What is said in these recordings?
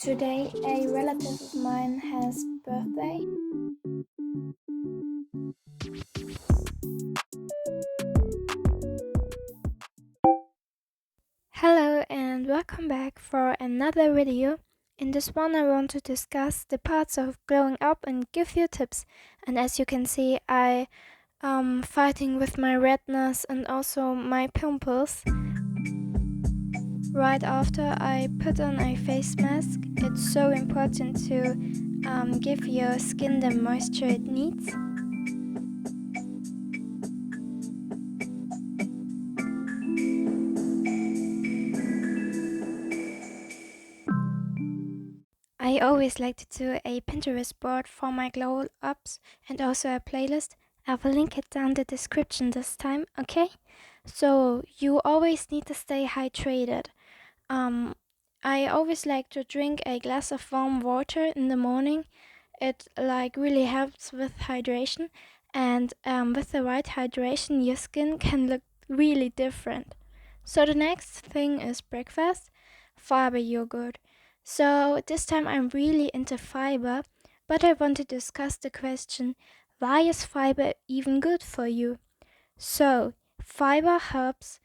Today, a relative of mine has birthday. Hello and welcome back for another video. In this one I want to discuss the parts of glowing up and give you tips. And as you can see, I am fighting with my redness and also my pimples. Right after I put on a face mask, it's so important to give your skin the moisture it needs. I always like to do a Pinterest board for my glow ups and also a playlist. I will link it down the description this time, okay? So you always need to stay hydrated. I always like to drink a glass of warm water in the morning. It really helps with hydration, and with the right hydration your skin can look really different. So the next thing is breakfast, fiber yogurt. So this time I'm really into fiber, but I want to discuss the question, why is fiber even good for you? So fiber helps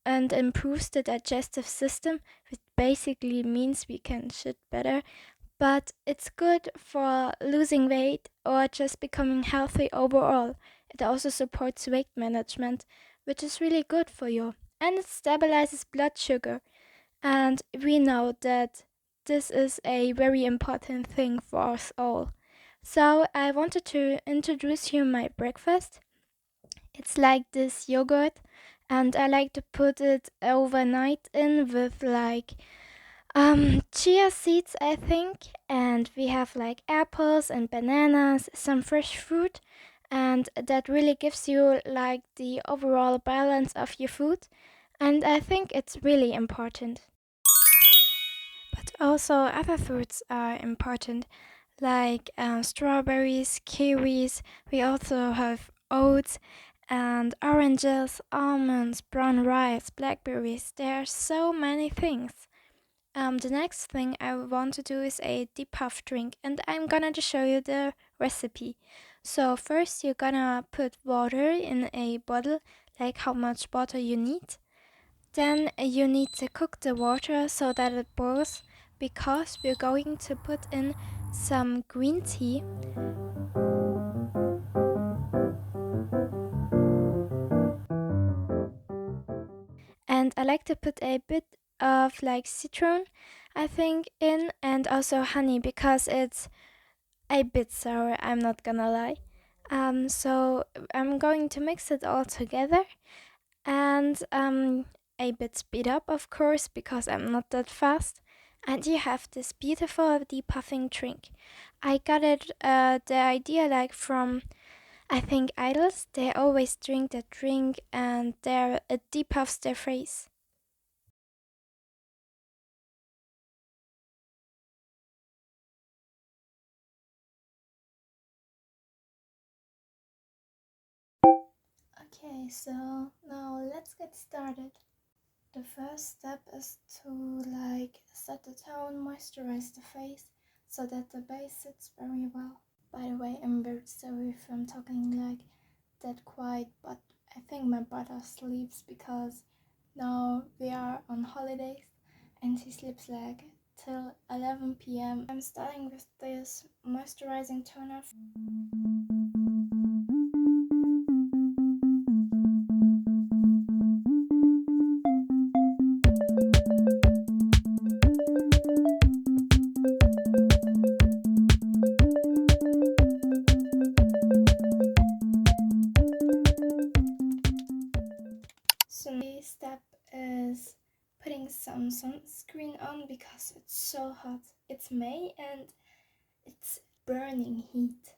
and improves the digestive system, which basically means we can shit better, but it's good for losing weight or just becoming healthy overall. It also supports weight management, which is really good for you, and it stabilizes blood sugar. And we know that this is a very important thing for us all. So I wanted to introduce you my breakfast. It's like this yogurt, and I like to put it overnight in with chia seeds, I think, and we have like apples and bananas, some fresh fruit, and that really gives you like the overall balance of your food, and I think it's really important. But also other fruits are important, like strawberries, kiwis. We also have oats and oranges, almonds, brown rice, blackberries. There are so many things. The next thing I want to do is a depuff drink, and I'm gonna just show you the recipe. So first you're gonna put water in a bottle, like how much water you need. Then you need to cook the water so that it boils, because we're going to put in some green tea. And I like to put a bit of like citron, I think, in, and also honey, because it's a bit sour, I'm not gonna lie. So I'm going to mix it all together, and a bit speed up, of course, because I'm not that fast. And you have this beautiful depuffing drink. I got it, the idea like from, I think, idols. They always drink that drink, and it depuffs their face. Okay, so now let's get started. The first step is to set the tone, moisturize the face so that the base sits very well. By the way, I'm very sorry if I'm talking like that quiet, but I think my brother sleeps because now we are on holidays and he sleeps like till 11 p.m. I'm starting with this moisturizing toner. So the step is putting some sunscreen on because it's so hot. It's May and it's burning heat.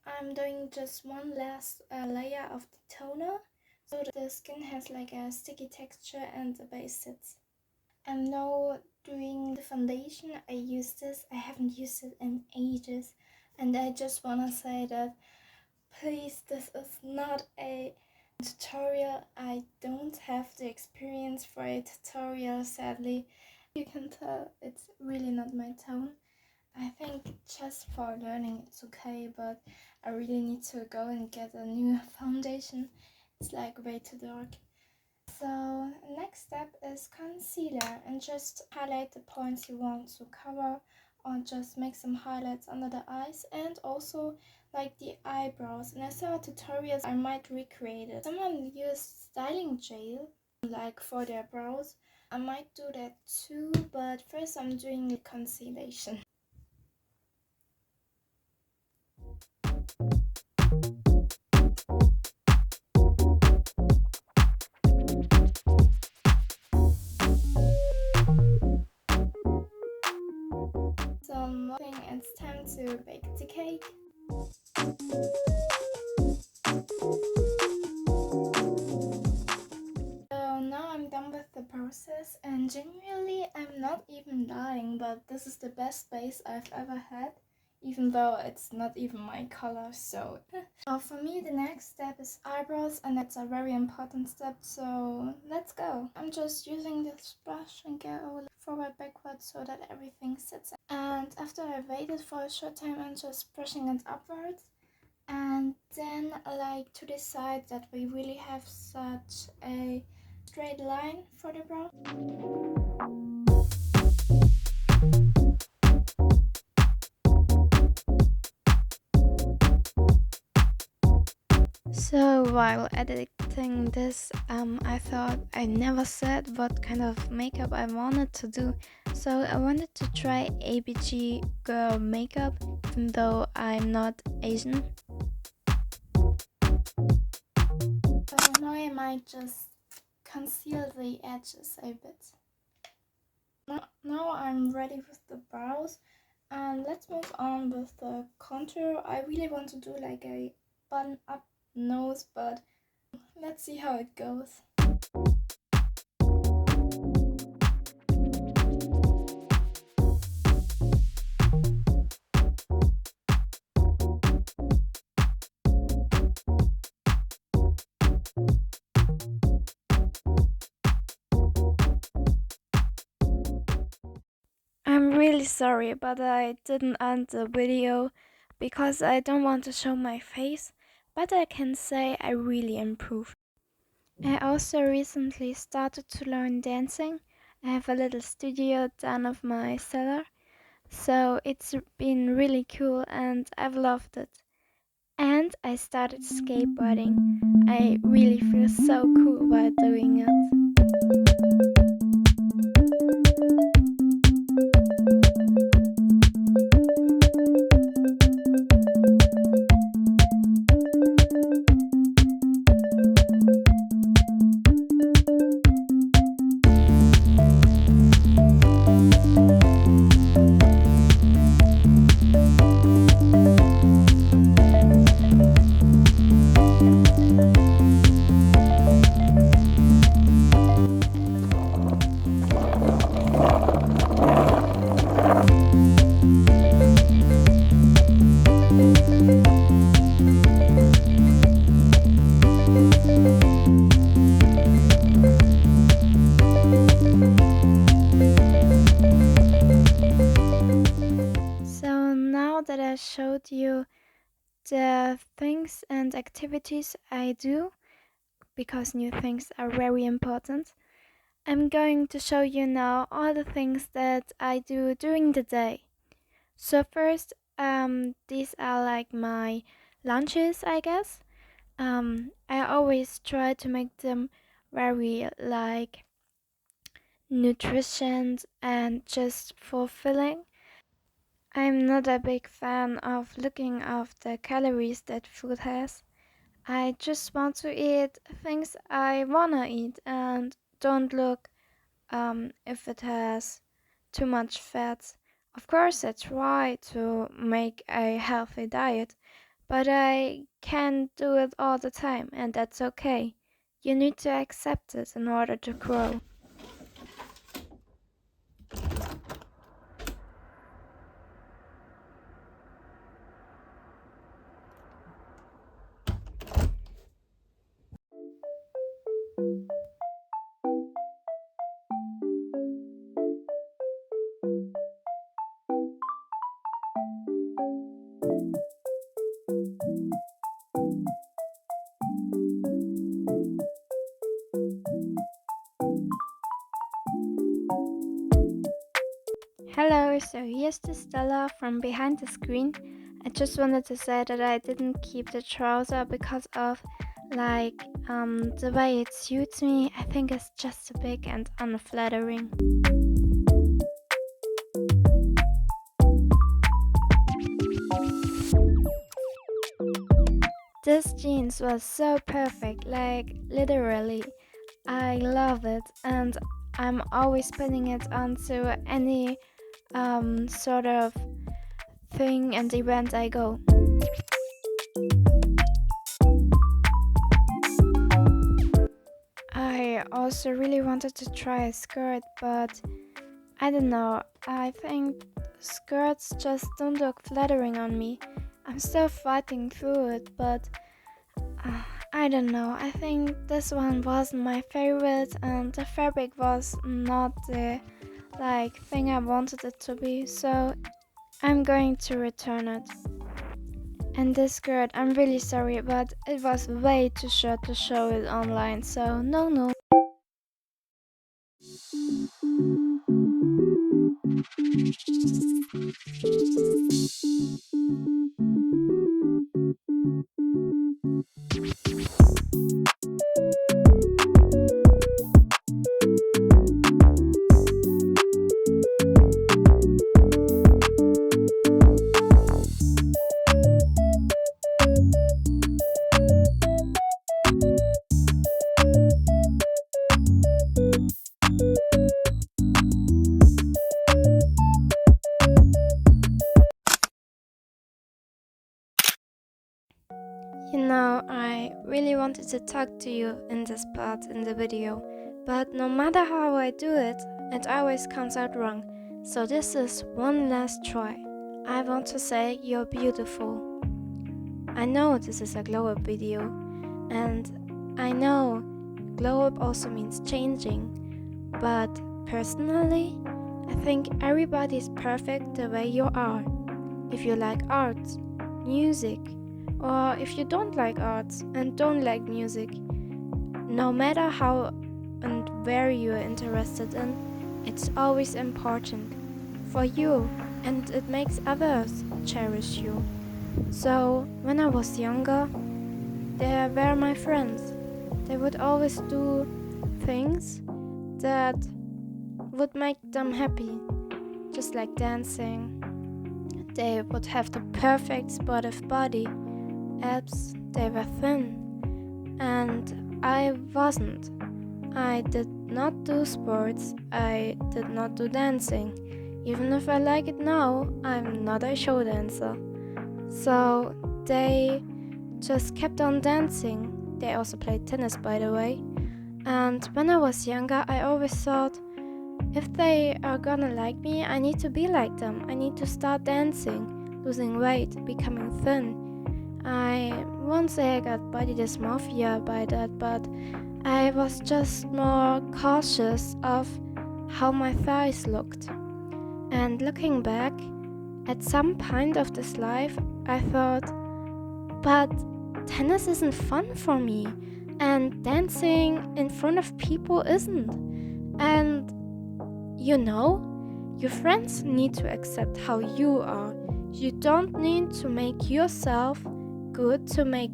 I'm doing just one last layer of the toner so the skin has like a sticky texture and the base sits. And now doing the foundation, I use this. I haven't used it in ages, and I just wanna say that please, this is not a tutorial. I don't have the experience for a tutorial, sadly. You can tell it's really not my tone. I think just for learning it's okay, but I really need to go and get a new foundation. It's like way too dark. So next step is concealer, and just highlight the points you want to cover, or just make some highlights under the eyes and also like the eyebrows. And I saw tutorials, I might recreate it. Someone used styling gel like for their brows. I might do that too, but first I'm doing the concealation. So I think it's time to bake the cake. So now I'm done with the process, and genuinely I'm not even lying, but this is the best base I've ever had, even though it's not even my color. So for me the next step is eyebrows, and that's a very important step, so let's go. I'm just using this brush and go forward backward so that everything sits. And after I waited for a short time, I'm just brushing it upwards, and then like to decide that we really have such a straight line for the brow. So while editing this, I thought I never said what kind of makeup I wanted to do. So I wanted to try ABG girl makeup, even though I'm not Asian. So now I might just conceal the edges a bit. Now I'm ready with the brows, and let's move on with the contour. I really want to do like a bun up nose, but let's see how it goes. I'm really sorry, but I didn't end the video because I don't want to show my face, but I can say I really improved. I also recently started to learn dancing. I have a little studio down of my cellar, so it's been really cool and I've loved it. And I started skateboarding. I really feel so cool while doing it. That I showed you the things and activities I do, because new things are very important, I'm going to show you now all the things that I do during the day. So first, these are like my lunches, I guess. I always try to make them very like nutrition and just fulfilling. I'm not a big fan of looking at the calories that food has. I just want to eat things I wanna eat and don't look if it has too much fat. Of course, I try to make a healthy diet, but I can't do it all the time, and that's okay. You need to accept it in order to grow. Hello, so here's the Stella from behind the screen. I just wanted to say that I didn't keep the trouser because of the way it suits me. I think it's just too big and unflattering. This jeans was so perfect, like literally. I love it and I'm always putting it onto any sort of thing and event I go. I also really wanted to try a skirt, but I don't know. I think skirts just don't look flattering on me. I'm still fighting through it, but I don't know. I think this one wasn't my favorite, and the fabric was not the thing I wanted it to be. So I'm going to return it. And this skirt, I'm really sorry, but it was way too short to show it online. So no. You know, I really wanted to talk to you in this part in the video, but no matter how I do it, it always comes out wrong. So this is one last try. I want to say you're beautiful. I know this is a glow up video, and I know glow up also means changing, but personally, I think everybody is perfect the way you are. If you like art, music, or if you don't like arts and don't like music, no matter how and where you are interested in, it's always important for you and it makes others cherish you. So when I was younger, they were my friends. They would always do things that would make them happy, just like dancing. They would have the perfect sportive body, abs, they were thin, and I wasn't. I did not do sports, I did not do dancing. Even if I like it now, I'm not a show dancer. So they just kept on dancing. They also played tennis, by the way. And when I was younger, I always thought, if they are gonna like me, I need to be like them. I need to start dancing, losing weight, becoming thin. I won't say I got body dysmorphia by that, but I was just more cautious of how my thighs looked. And looking back, at some point of this life, I thought, but tennis isn't fun for me, and dancing in front of people isn't. And you know, your friends need to accept how you are. You don't need to make yourself good to make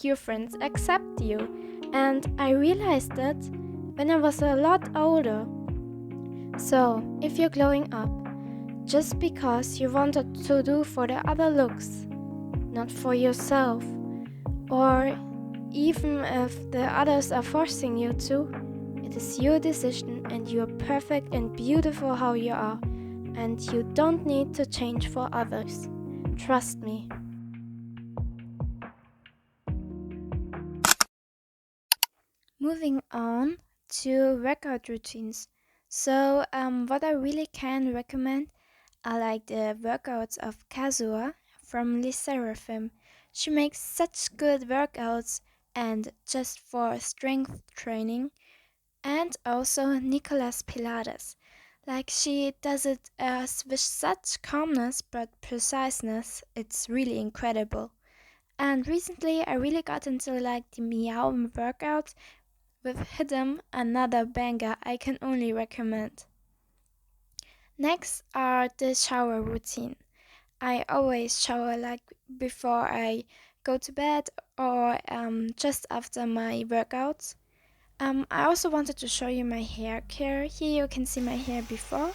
your friends accept you. And I realized that when I was a lot older. So, if you're glowing up, just because you wanted to do for the other looks, not for yourself, or even if the others are forcing you to, it is your decision and you are perfect and beautiful how you are, and you don't need to change for others. Trust me. Moving on to workout routines. So, what I really can recommend are like the workouts of Kazuha from Le Seraphim. She makes such good workouts and just for strength training. And also Nicolas Pilates. Like she does it with such calmness but preciseness. It's really incredible. And recently I really got into like the Meow workout with Hidden, another banger I can only recommend. Next are the shower routine. I always shower like before I go to bed or just after my workouts. I also wanted to show you my hair care. Here you can see my hair before.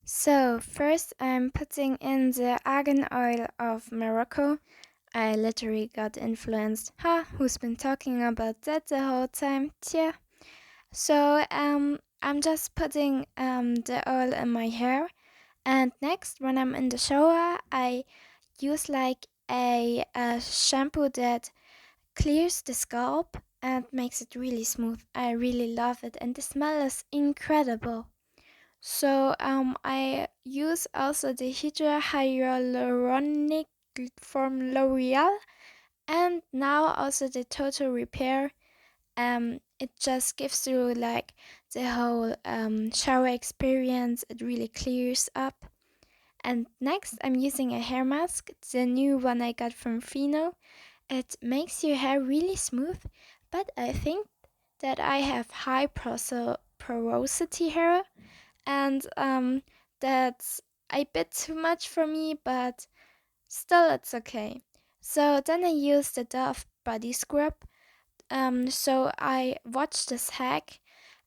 So first I'm putting in the argan oil of Morocco. I literally got influenced. Ha, who's been talking about that the whole time? Tja. So I'm just putting the oil in my hair, and next when I'm in the shower I use like a shampoo that clears the scalp and makes it really smooth. I really love it, and the smell is incredible. So I use also the Hydra Hyaluronic from L'Oreal, and now also the Total Repair. It just gives you like the whole shower experience. It really clears up. And next I'm using a hair mask, the new one I got from Fino. It makes your hair really smooth, but I think that I have high porosity hair, and that's a bit too much for me, but still it's okay. So then I use the Dove body scrub. So I watched this hack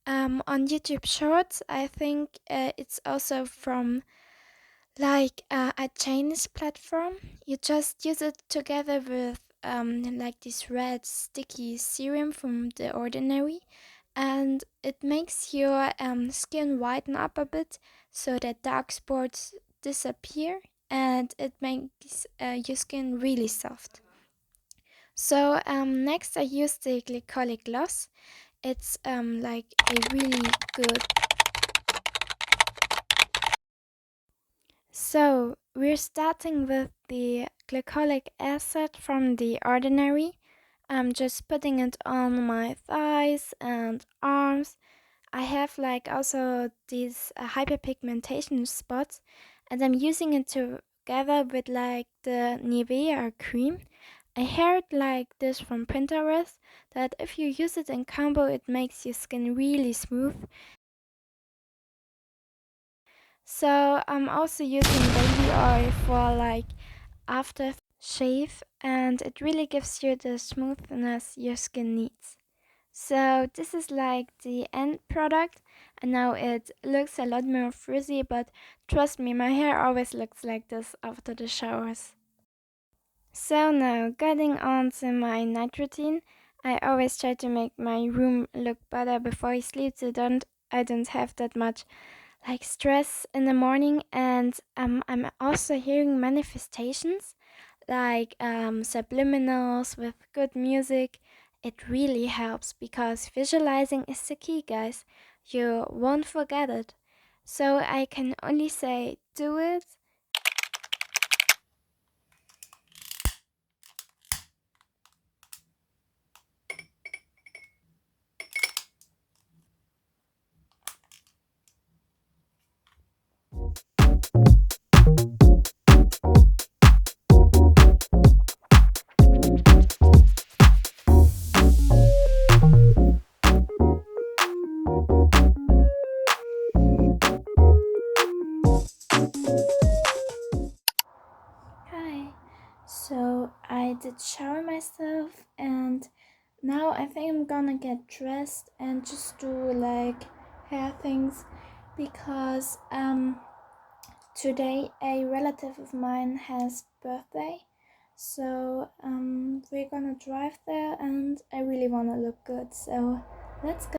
on YouTube Shorts. I think it's also from like a Chinese platform. You just use it together with like this red sticky serum from The Ordinary, and it makes your skin whiten up a bit so that dark spots disappear, and it makes your skin really soft. So next I use the glycolic gloss. It's like a really good. So we're starting with the glycolic acid from The Ordinary. I'm just putting it on my thighs and arms. I have like also these hyperpigmentation spots, and I'm using it together with like the Nivea cream. I heard like this from Pinterest that if you use it in combo, it makes your skin really smooth. So I'm also using baby oil for like after shave, and it really gives you the smoothness your skin needs. So this is like the end product, and now it looks a lot more frizzy, but trust me, my hair always looks like this after the showers. So now getting on to my night routine. I always try to make my room look better before I sleep, so I don't have that much like stress in the morning. And I'm also hearing manifestations like subliminals with good music. It really helps because visualizing is the key, guys. You won't forget it. So I can only say do it. Hi. So I did shower myself, and now I think I'm gonna get dressed and just do like hair things because today a relative of mine has birthday. So we're gonna drive there, and I really wanna look good. So let's go.